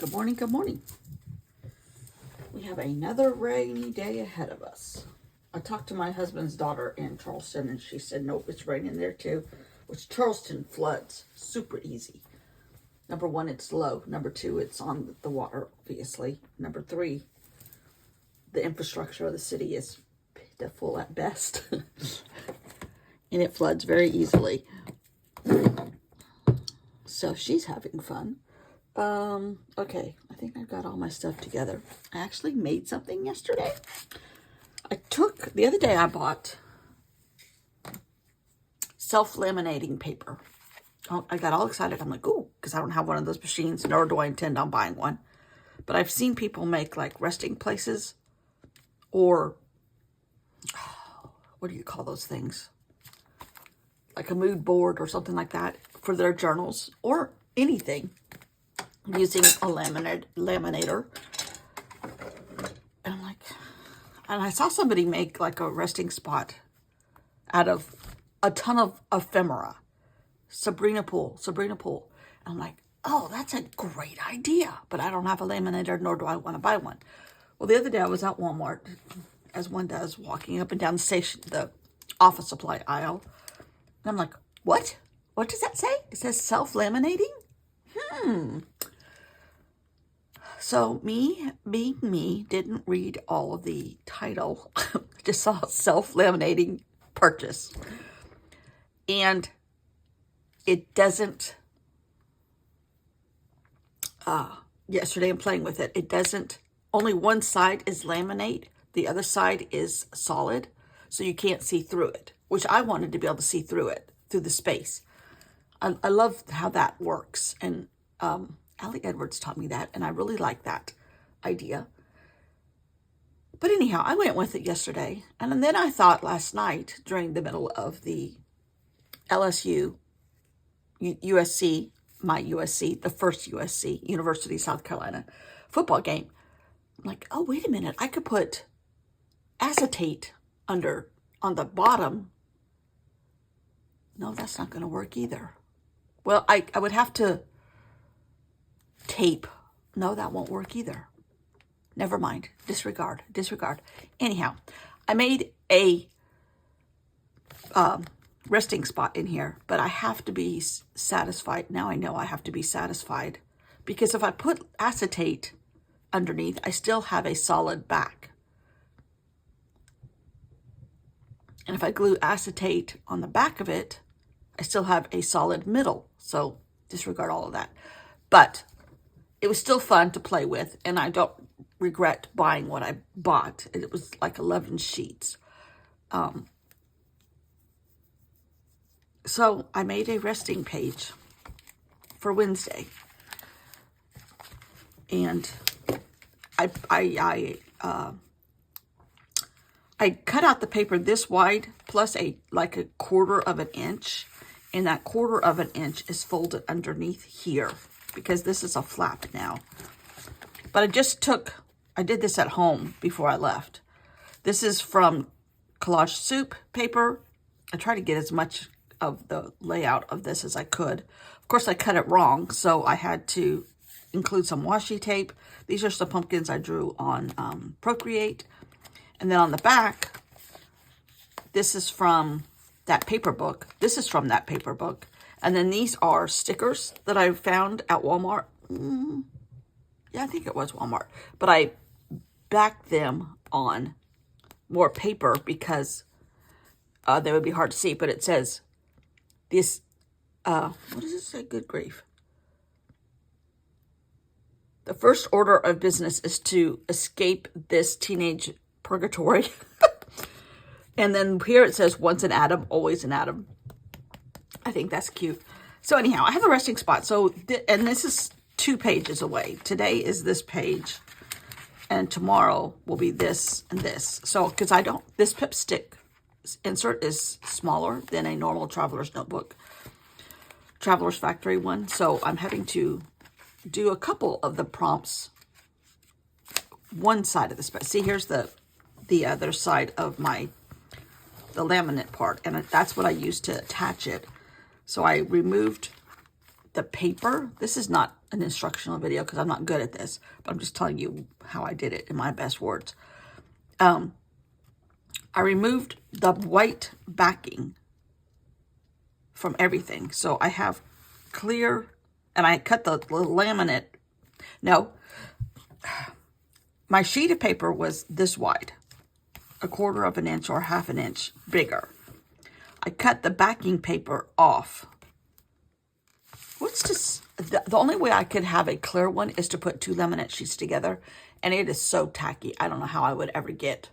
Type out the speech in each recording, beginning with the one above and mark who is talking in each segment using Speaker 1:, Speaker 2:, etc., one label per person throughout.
Speaker 1: Good morning, good morning. We have another rainy day ahead of us. I talked to my husband's daughter in Charleston and she said, nope, it's raining there too. Which Charleston floods super easy. Number one, it's low. Number two, it's on the water, obviously. Number three, the infrastructure of the city is pitiful at best. And it floods very easily. So she's having fun. Okay, I think I've got all my stuff together. I actually made something yesterday. The other day I bought self-laminating paper. I got all excited. I'm like, ooh, because I don't have one of those machines, nor do I intend on buying one. But I've seen people make like resting places or, what do you call those things? Like a mood board or something like that for their journals or anything using a laminator. And I'm like, and I saw somebody make like a resting spot out of a ton of ephemera. Sabrina Poole. I'm like, oh, that's a great idea. But I don't have a laminator, nor do I want to buy one. Well, the other day I was at Walmart, as one does, walking up and down the office supply aisle. And I'm like, what? What does that say? It says self-laminating? So me, being me, didn't read all of the title. Just saw self-laminating purchase. And it doesn't, yesterday I'm playing with it. It doesn't, only one side is laminate. The other side is solid. So you can't see through it, which I wanted to be able to see through it, through the space. I love how that works. And Allie Edwards taught me that, and I really like that idea. But anyhow, I went with it yesterday. And then I thought last night, during the middle of the LSU, USC, my USC, the first USC, University of South Carolina football game. I'm like, oh, wait a minute. I could put acetate on the bottom. No, that's not going to work either. Well, I would have to tape. No, that won't work either. Never mind. Disregard. Anyhow, I made a resting spot in here, but I have to be satisfied. Now I know I have to be satisfied because if I put acetate underneath, I still have a solid back. And if I glue acetate on the back of it, I still have a solid middle. So disregard all of that. But it was still fun to play with, and I don't regret buying what I bought. It was like 11 sheets. So I made a resting page for Wednesday. And I cut out the paper this wide plus like a 1/4 of an inch. And that 1/4 of an inch is folded underneath here because this is a flap now. But I did this at home before I left. This is from Collage Soup paper. I try to get as much of the layout of this as I could. Of course, I cut it wrong, so I had to include some washi tape. These are some pumpkins I drew on Procreate. And then on the back, this is from that paper book. This is from that paper book. And then these are stickers that I found at Walmart. Yeah, I think it was Walmart. But I backed them on more paper because they would be hard to see. But it says this, what does it say? Good grief. The first order of business is to escape this teenage purgatory. And then here it says, once an atom, always an atom. I think that's cute. So anyhow, I have a resting spot. So, and this is 2 pages away. Today is this page. And tomorrow will be this and this. So, because this Pip Stick insert is smaller than a normal Traveler's Notebook. Traveler's Factory one. So I'm having to do a couple of the prompts. One side of the space. See, here's the other side of the laminate part, and that's what I used to attach it. So I removed the paper. This is not an instructional video because I'm not good at this, but I'm just telling you how I did it in my best words. I removed the white backing from everything. So I have clear, and I cut the laminate. No, my sheet of paper was this wide, 1/4 of an inch or 1/2 an inch bigger. I cut the backing paper off. What's this? The only way I could have a clear one is to put 2 laminate sheets together, and it is so tacky. I don't know how I would ever get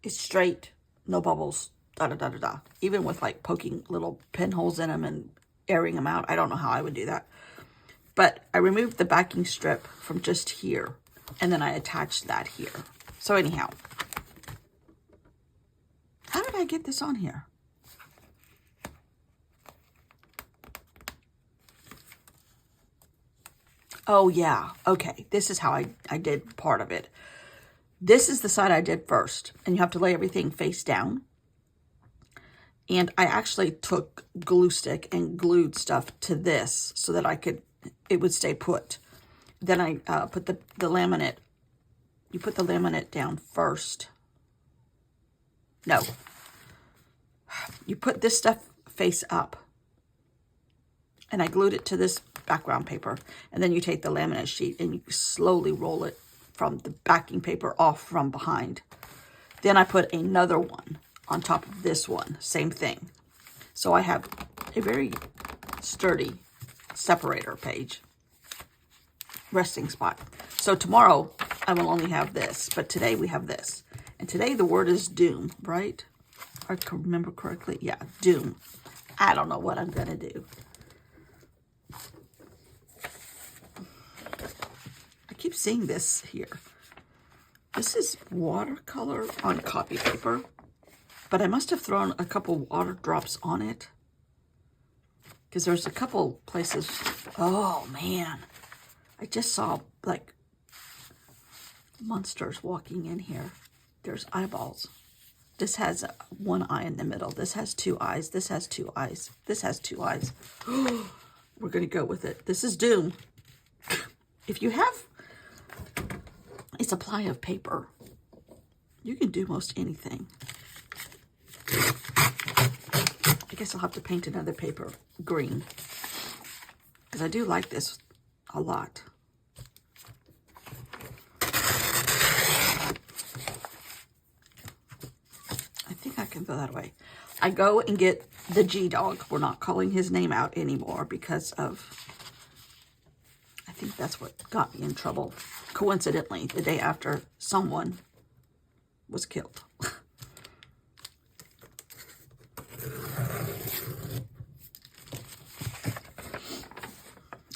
Speaker 1: it straight, no bubbles, da da da da da. Even with like poking little pinholes in them and airing them out, I don't know how I would do that. But I removed the backing strip from just here, and then I attached that here. So anyhow, how did I get this on here? Oh yeah, okay. This is how I did part of it. This is the side I did first, and you have to lay everything face down. And I actually took glue stick and glued stuff to this so that it would stay put. Then I put the laminate, you put the laminate down first. No. You put this stuff face up. And I glued it to this background paper. And then you take the laminate sheet and you slowly roll it from the backing paper off from behind. Then I put another one on top of this one, same thing. So I have a very sturdy separator page, resting spot. So tomorrow I will only have this, but today we have this. And today the word is doom, right? If I can remember correctly, yeah, doom. I don't know what I'm gonna do. Keep seeing this here. This is watercolor on copy paper, but I must have thrown a couple water drops on it because there's a couple places. Oh man, I just saw like monsters walking in here. There's eyeballs. This has 1 eye in the middle. This has 2 eyes. This has 2 eyes. This has 2 eyes. We're gonna go with it. This is doom. If you have a supply of paper, you can do most anything. I guess I'll have to paint another paper green because I do like this a lot. I think I can throw that away. I go and get the G-Dog. We're not calling his name out anymore because of, I think that's what got me in trouble. Coincidentally, the day after someone was killed.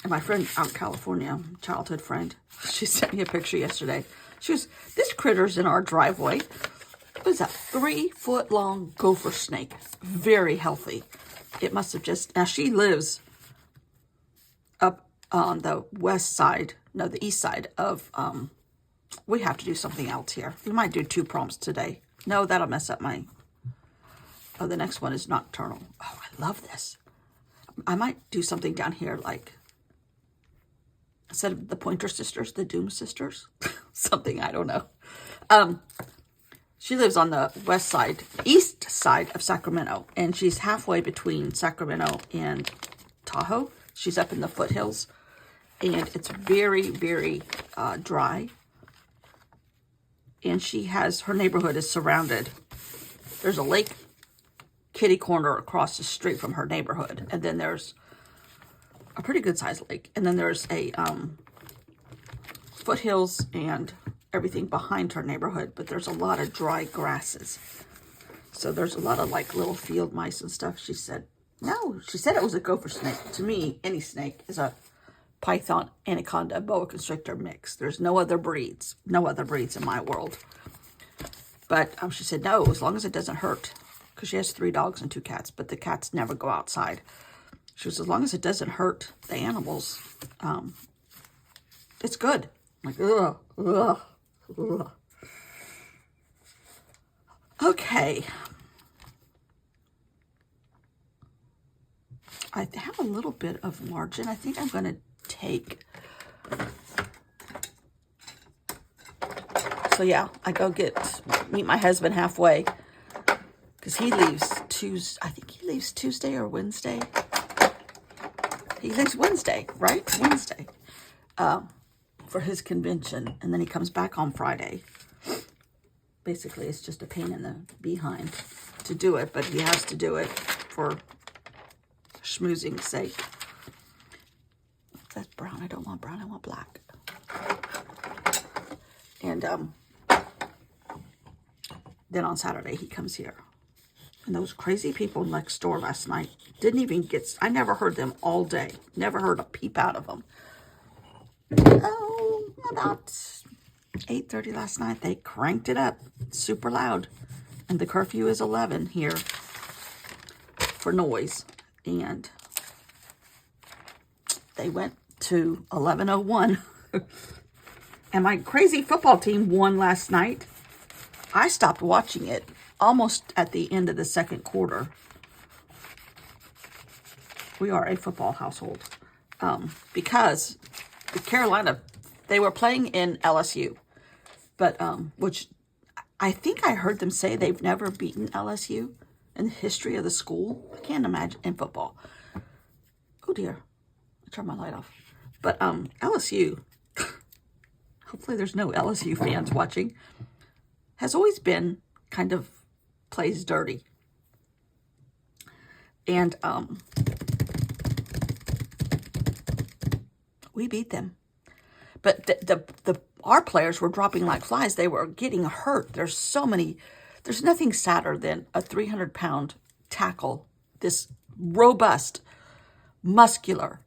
Speaker 1: And my friend out in California, childhood friend, she sent me a picture yesterday. She was, this critter's in our driveway. What is that? 3-foot-long gopher snake. Very healthy. It must have just, now she lives up on the west side, no, the east side of, we have to do something else here. We might do 2 prompts today. No, that'll mess up my, oh, the next one is nocturnal. Oh, I love this. I might do something down here like, instead of the Pointer Sisters, the Doom Sisters. Something, I don't know. She lives on the west side, east side of Sacramento, and she's halfway between Sacramento and Tahoe. She's up in the foothills, and it's very, very dry. And she has, her neighborhood is surrounded. There's a lake kitty corner across the street from her neighborhood, and then there's a pretty good sized lake, and then there's a foothills and everything behind her neighborhood, but there's a lot of dry grasses. So there's a lot of like little field mice and stuff. She said, no, she said it was a gopher snake. To me, any snake is a python, anaconda, boa constrictor mix. There's no other breeds in my world. But she said, no, as long as it doesn't hurt, because she has 3 dogs and 2 cats, but the cats never go outside. She was, as long as it doesn't hurt the animals, it's good. I'm like, ugh, ugh, ugh. Okay. I have a little bit of margin. I think I'm going to take... So yeah, I go meet my husband halfway. Because he leaves Tuesday. I think he leaves Tuesday or Wednesday. He leaves Wednesday, right? Wednesday. For his convention. And then he comes back on Friday. Basically, it's just a pain in the behind to do it. But he has to do it for schmoozing's sake. That's brown. I don't want brown. I want black. And then on Saturday, he comes here. And those crazy people next door last night didn't even get... I never heard them all day. Never heard a peep out of them. Oh, about 8:30 last night, they cranked it up super loud. And the curfew is 11 here for noise. And they went to 11:01. And my crazy football team won last night. I stopped watching it almost at the end of the second quarter. We are a football household. Because the Carolina, they were playing in LSU. But, which I think I heard them say they've never beaten LSU in the history of the school. I can't imagine in football. Oh dear, I turned my light off. But LSU, hopefully there's no LSU fans watching, has always been kind of plays dirty. And we beat them. But our players were dropping like flies. They were getting hurt. There's nothing sadder than a 300-pound tackle, this robust, muscular,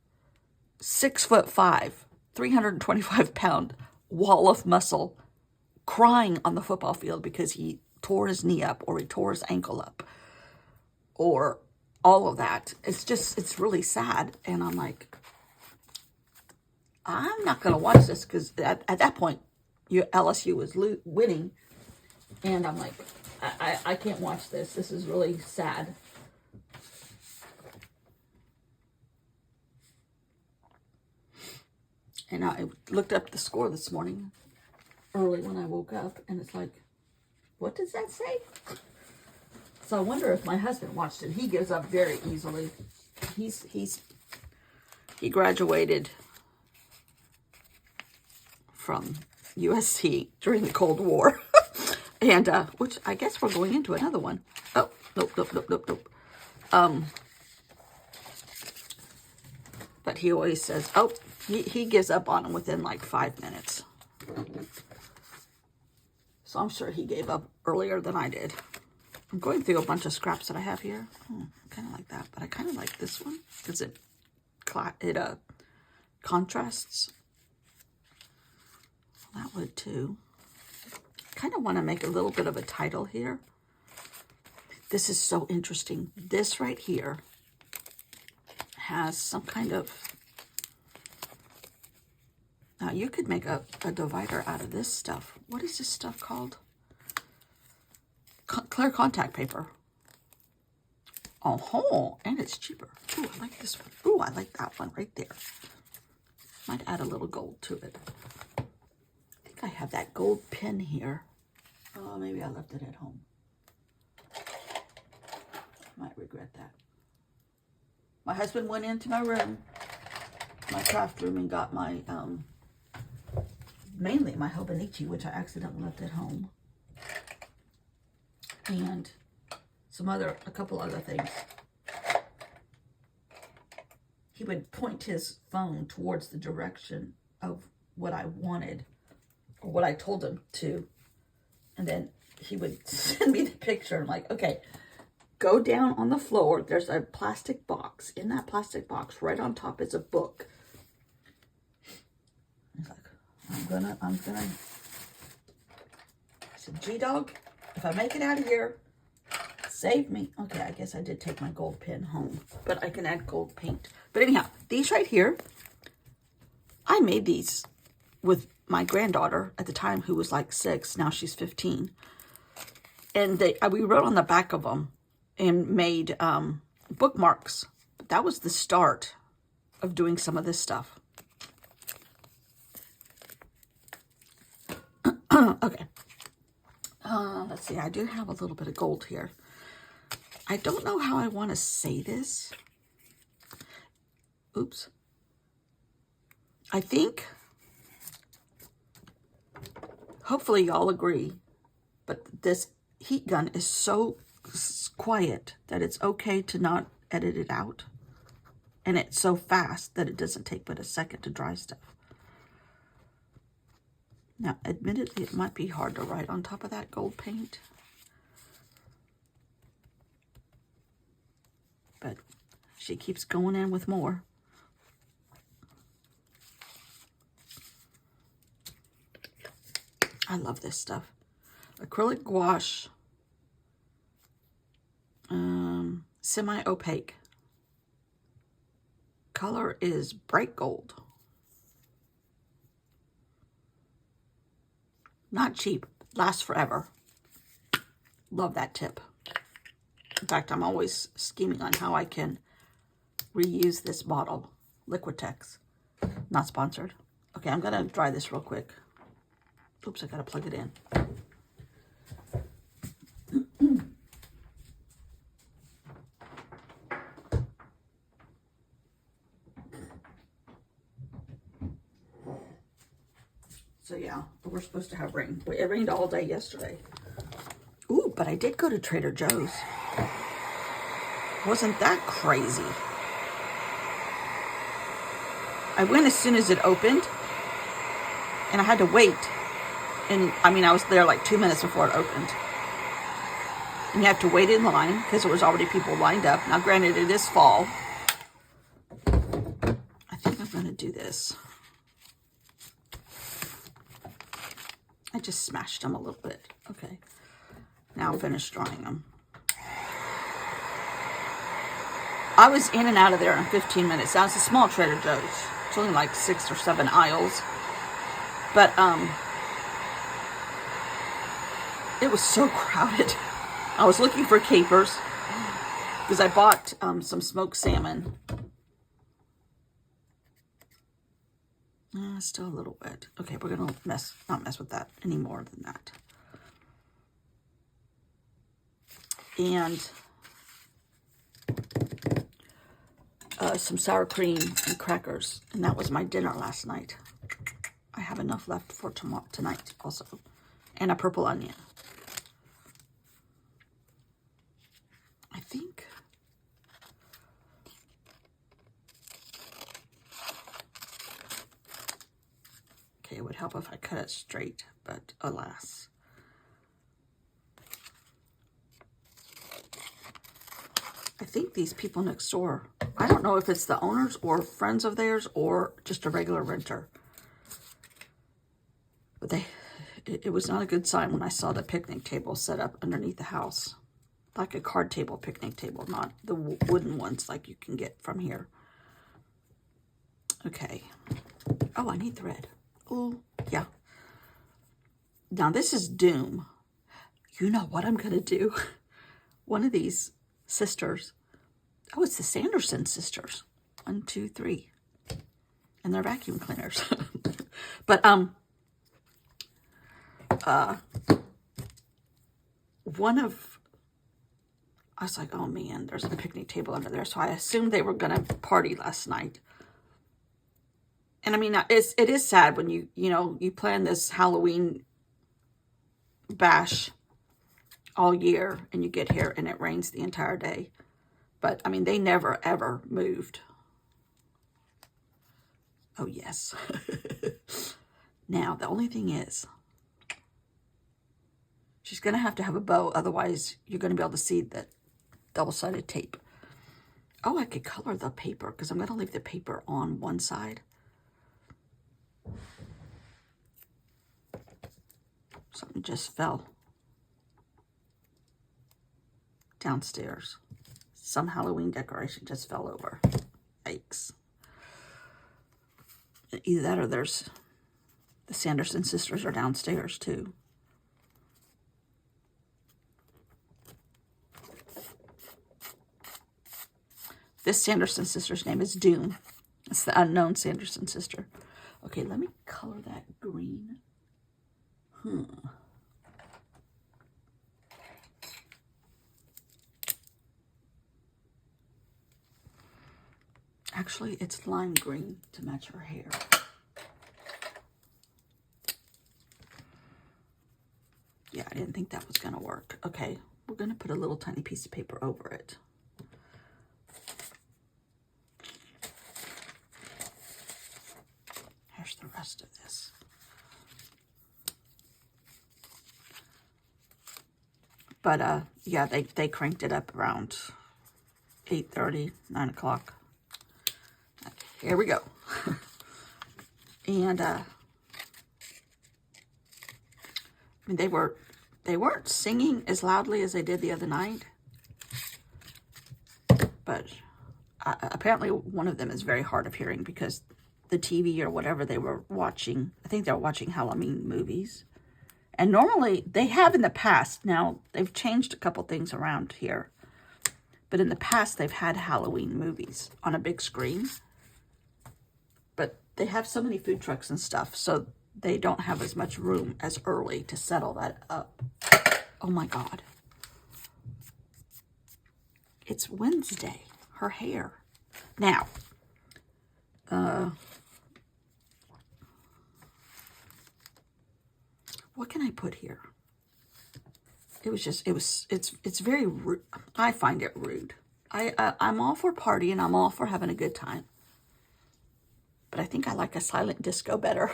Speaker 1: 6'5", 325-pound wall of muscle crying on the football field because he tore his knee up or he tore his ankle up or all of that. It's really sad. And I'm like, I'm not going to watch this because at that point, LSU was winning. And I'm like, I can't watch this. This is really sad. And I looked up the score this morning early when I woke up, and it's like, what does that say? So I wonder if my husband watched it. He gives up very easily. He graduated from USC during the Cold War. And, which I guess we're going into another one. Oh, nope. But he always says, oh, he gives up on him within like 5 minutes. So I'm sure he gave up earlier than I did. I'm going through a bunch of scraps that I have here. I kind of like that, but I kind of like this one because it contrasts. That would too. Kind of want to make a little bit of a title here. This is so interesting. This right here has some kind of... Now, you could make a divider out of this stuff. What is this stuff called? Clear contact paper. Oh, and it's cheaper. Ooh, I like this one. Ooh, I like that one right there. Might add a little gold to it. I think I have that gold pin here. Oh, maybe I left it at home. Might regret that. My husband went into my room, my craft room, and got my, mainly my Hobonichi, which I accidentally left at home. And a couple other things. He would point his phone towards the direction of what I wanted, or what I told him to. And then he would send me the picture. I'm like, okay, go down on the floor. There's a plastic box. In that plastic box, right on top is a book. He's like, I'm gonna. I said, G-Dog, if I make it out of here, save me. Okay, I guess I did take my gold pen home, but I can add gold paint. But anyhow, these right here, I made these with my granddaughter at the time, who was like 6. Now she's 15. And we wrote on the back of them and made bookmarks But that was the start of doing some of this stuff. Okay. Let's see. I do have a little bit of gold here. I don't know how I want to say this. Oops. I think, hopefully y'all agree, but this heat gun is so quiet that it's okay to not edit it out. And it's so fast that it doesn't take but a second to dry stuff. Now, admittedly, it might be hard to write on top of that gold paint. But she keeps going in with more. I love this stuff. Acrylic gouache. Semi-opaque. Color is bright gold. Not cheap. Lasts forever. Love that tip. In fact, I'm always scheming on how I can reuse this bottle. Liquitex. Not sponsored. Okay, I'm going to dry this real quick. Oops, I got to plug it in. So yeah, we're supposed to have rain. It rained all day yesterday. Ooh, but I did go to Trader Joe's. Wasn't that crazy? I went as soon as it opened, and I had to wait. And I mean, I was there like 2 minutes before it opened. And you have to wait in line because there was already people lined up. Now, granted, it is fall. I think I'm going to do this. I just smashed them a little bit. Okay. Now I'm finished drying them. I was in and out of there in 15 minutes. Now, it's a small Trader Joe's. It's only like 6 or 7 aisles. But, it was so crowded. I was looking for capers because I bought some smoked salmon. Still a little wet. Okay, we're gonna not mess with that any more than that. And some sour cream and crackers, and that was my dinner last night. I have enough left for tonight also, and a purple onion. I think okay, it would help if I cut it straight, but alas. I think these people next door, I don't know if it's the owners or friends of theirs or just a regular renter. But it was not a good sign when I saw the picnic table set up underneath the house. Like a card table picnic table, not the wooden ones like you can get from here. Okay. Oh, I need thread. Oh, yeah. Now, this is doom. You know what I'm going to do? One of these sisters. Oh, it's the Sanderson sisters. 1, 2, 3. And they're vacuum cleaners. But, one of, I was like, oh man, there's a picnic table under there. So I assumed they were going to party last night. And I mean, it is sad when you plan this Halloween bash all year and you get here and it rains the entire day. But I mean, they never ever moved. Oh yes. Now, the only thing is, she's going to have a bow. Otherwise, you're going to be able to see the double-sided tape. Oh, I could color the paper because I'm going to leave the paper on one side. Something just fell downstairs. Some Halloween decoration just fell over. Yikes. Either that or there's the Sanderson sisters are downstairs too. This Sanderson sister's name is Doom. It's the unknown Sanderson sister. Okay, let me color that green. Actually, it's lime green to match her hair. Yeah, I didn't think that was going to work. Okay, we're going to put a little tiny piece of paper over it. Here's the rest of this. But, yeah, they cranked it up around 8:30, 9 o'clock. Here we go. And, I mean, they weren't singing as loudly as they did the other night. But apparently one of them is very hard of hearing because the TV or whatever they were watching, I think they were watching Halloween movies. And normally, they have in the past. Now, they've changed a couple things around here. But in the past, they've had Halloween movies on a big screen. But they have so many food trucks and stuff, so they don't have as much room as early to settle that up. Oh my God. It's Wednesday. Her hair. Now, what can I put here? It's very rude. I find it rude. I'm all for partying. I'm all for having a good time. But I think I like a silent disco better.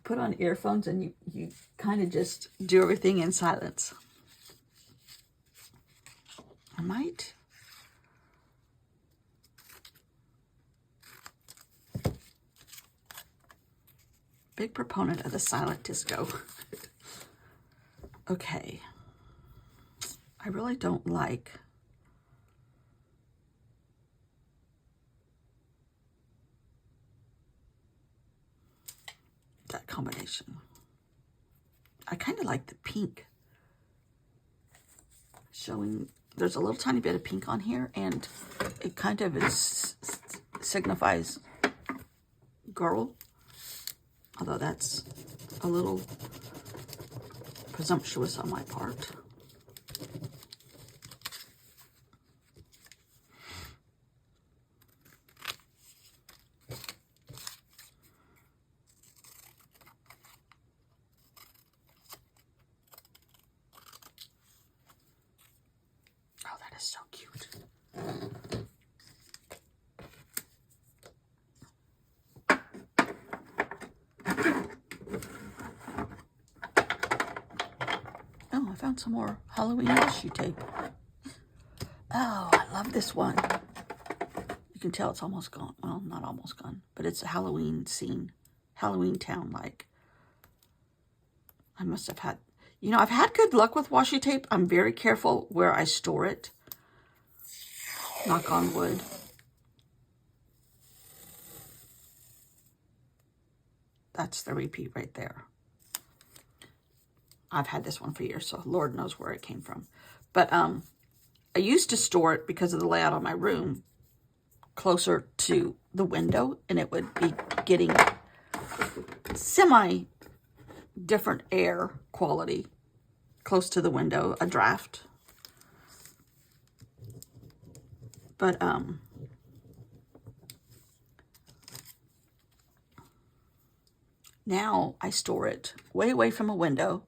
Speaker 1: Put on earphones and you kind of just do everything in silence. I might. Big proponent of the silent disco. Okay. I really don't like that combination. I kind of like the pink. Showing, there's a little tiny bit of pink on here, and it kind of signifies girl. Although that's a little presumptuous on my part. Oh, that is so cute. Oh, I found some more Halloween washi tape. Oh, I love this one. You can tell it's almost gone. Well, not almost gone, but it's a Halloween scene. Halloween town, like. I must have had, you know, I've had good luck with washi tape. I'm very careful where I store it. Knock on wood. That's the repeat right there. I've had this one for years, so Lord knows where it came from. But I used to store it because of the layout of my room closer to the window, and it would be getting semi-different air quality close to the window, a draft. But now I store it way away from a window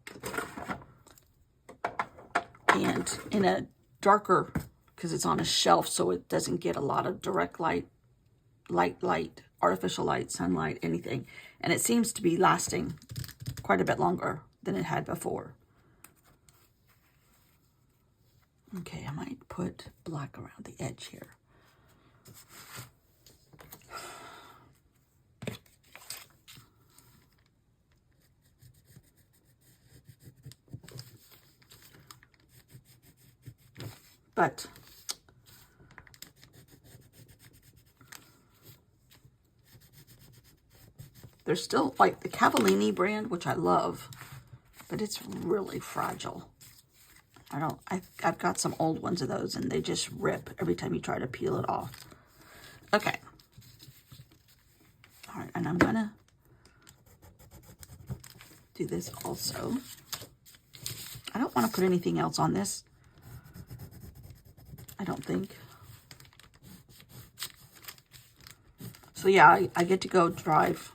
Speaker 1: and in a darker, because it's on a shelf, so it doesn't get a lot of direct light, artificial light, sunlight, anything. And it seems to be lasting quite a bit longer than it had before. Okay, I might put black around the edge here. But there's still like the Cavallini brand, which I love, but it's really fragile. I've got some old ones of those, and they just rip every time you try to peel it off. Okay. All right, and I'm gonna do this also. I don't want to put anything else on this. I don't think. So yeah, I get to go drive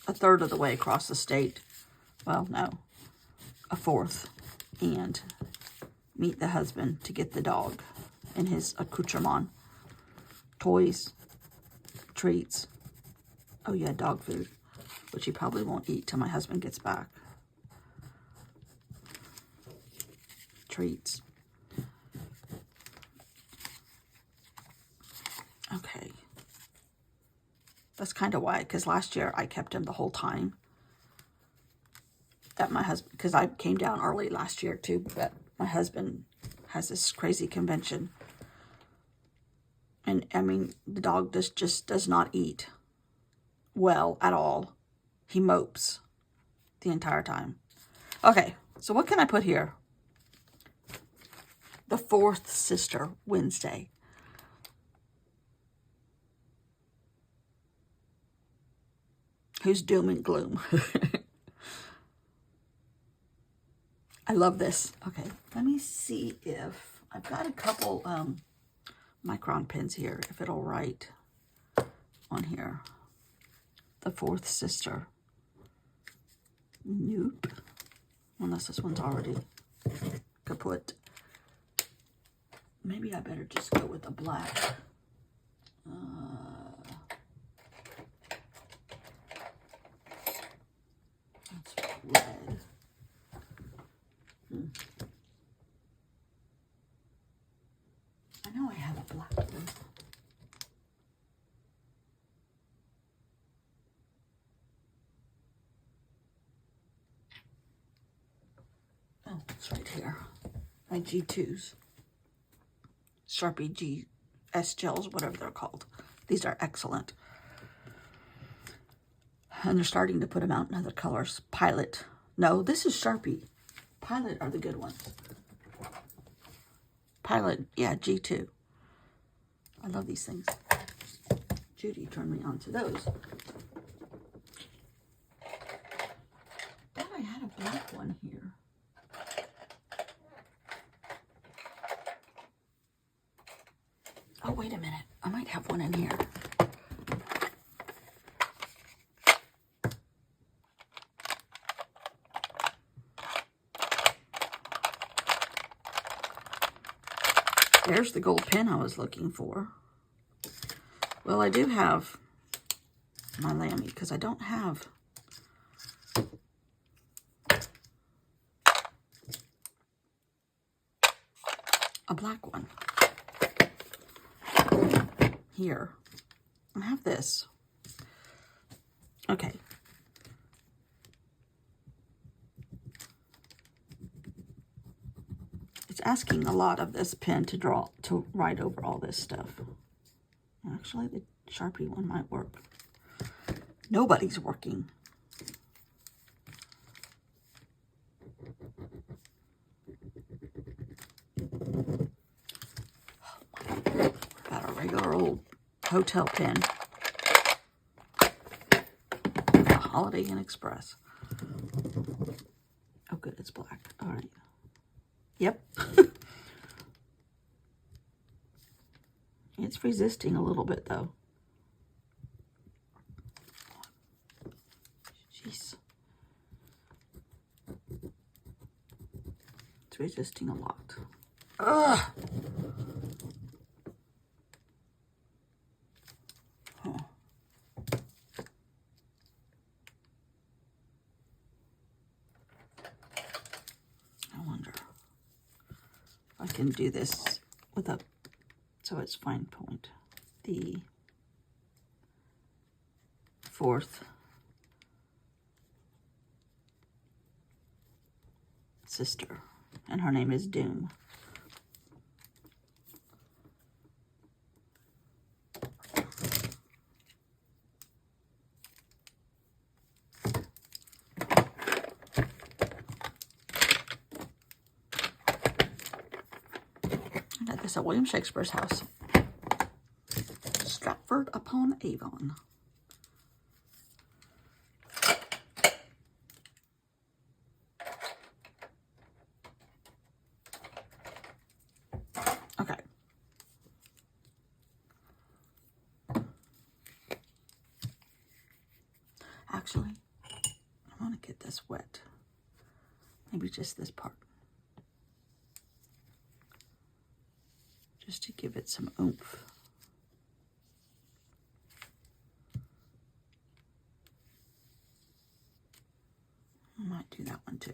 Speaker 1: a third of the way across the state. Well, no, a fourth, and meet the husband to get the dog and his accoutrement, toys, treats. Oh yeah, dog food, which he probably won't eat till my husband gets back. Treats. Okay. That's kind of why, because last year I kept him the whole time at my husband, because I came down early last year too, but my husband has this crazy convention. And I mean, the dog just does not eat well at all. He mopes the entire time. Okay, so what can I put here? The fourth sister, Wednesday. Who's doom and gloom. I love this. Okay, let me see if I've got a couple micron pens here, if it'll write on here. The fourth sister. Nope. Unless this one's already kaput. Maybe I better just go with the black. That's red. I know I have a black one. Oh, it's right here. My G2s. Sharpie GS gels, whatever they're called. These are excellent. And they're starting to put them out in other colors. Pilot. No, this is Sharpie. Pilot are the good ones. Pilot, yeah, G2. I love these things. Judy turned me on to those. Thought I had a black one here. Oh, wait a minute. I might have one in here. There's the gold pen I was looking for. Well, I do have my Lamy because I don't have a black one. Here. I have this. Okay. It's asking a lot of this pen to write over all this stuff. Actually, the Sharpie one might work. Nobody's working. Got a regular old hotel pen. A Holiday Inn Express. Oh, good, it's black. All right. Yep. It's resisting a little bit, though. Jeez. It's resisting a lot. Ugh. Huh. I wonder if I can do this with a, so it's fine point. The fourth sister, and her name is Doom. I got this at William Shakespeare's house. Stratford upon Avon. Okay. Actually, I want to get this wet. Maybe just this part. Just to give it some oomph. I might do that one too.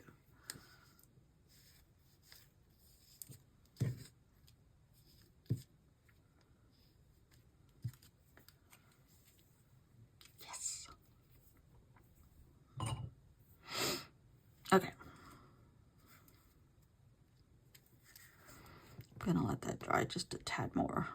Speaker 1: Yes. Okay. I'm gonna let that dry just a tad more.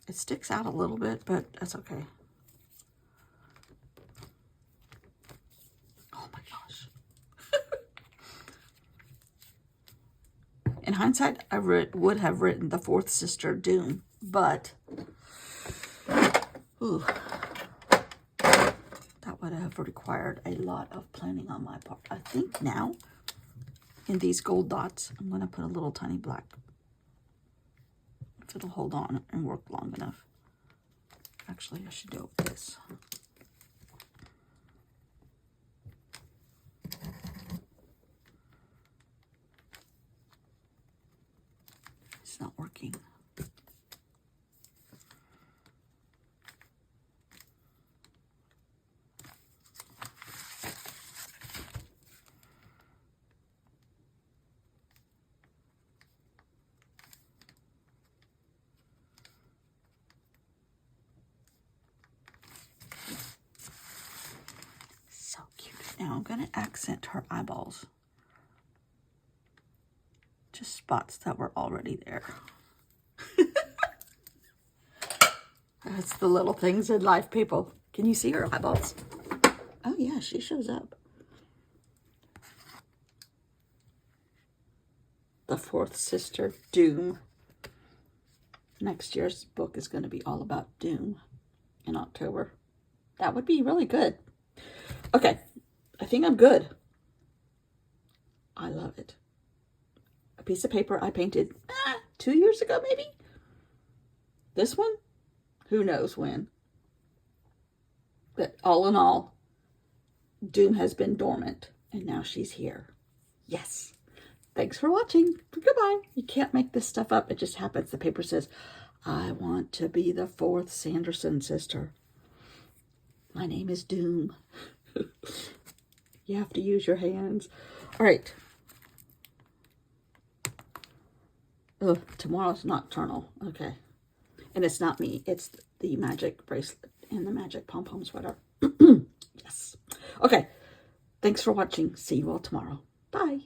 Speaker 1: It sticks out a little bit, but that's okay. Oh my gosh. In hindsight, I would have written The Fourth Sister Doom, but ooh, that would have required a lot of planning on my part. I think now, in these gold dots, I'm going to put a little tiny black. If it'll hold on and work long enough. Actually, I should do it with this. It's not working. So cute. Now I'm going to accent her eyeballs. Just spots that were already there. That's the little things in life, people. Can you see her eyeballs? Oh yeah, she shows up. The Fourth Sister Doom. Next year's book is going to be all about Doom in October. That would be really good. Okay, I think I'm good. I love it. A piece of paper I painted 2 years ago, maybe? This one? Who knows when. But all in all, Doom has been dormant, and now she's here. Yes. Thanks for watching. Goodbye. You can't make this stuff up. It just happens. The paper says, I want to be the fourth Sanderson sister. My name is Doom. You have to use your hands. All right. Oh, tomorrow's nocturnal. Okay. And it's not me. It's the magic bracelet and the magic pom-pom sweater. Yes. Okay. Thanks for watching. See you all tomorrow. Bye.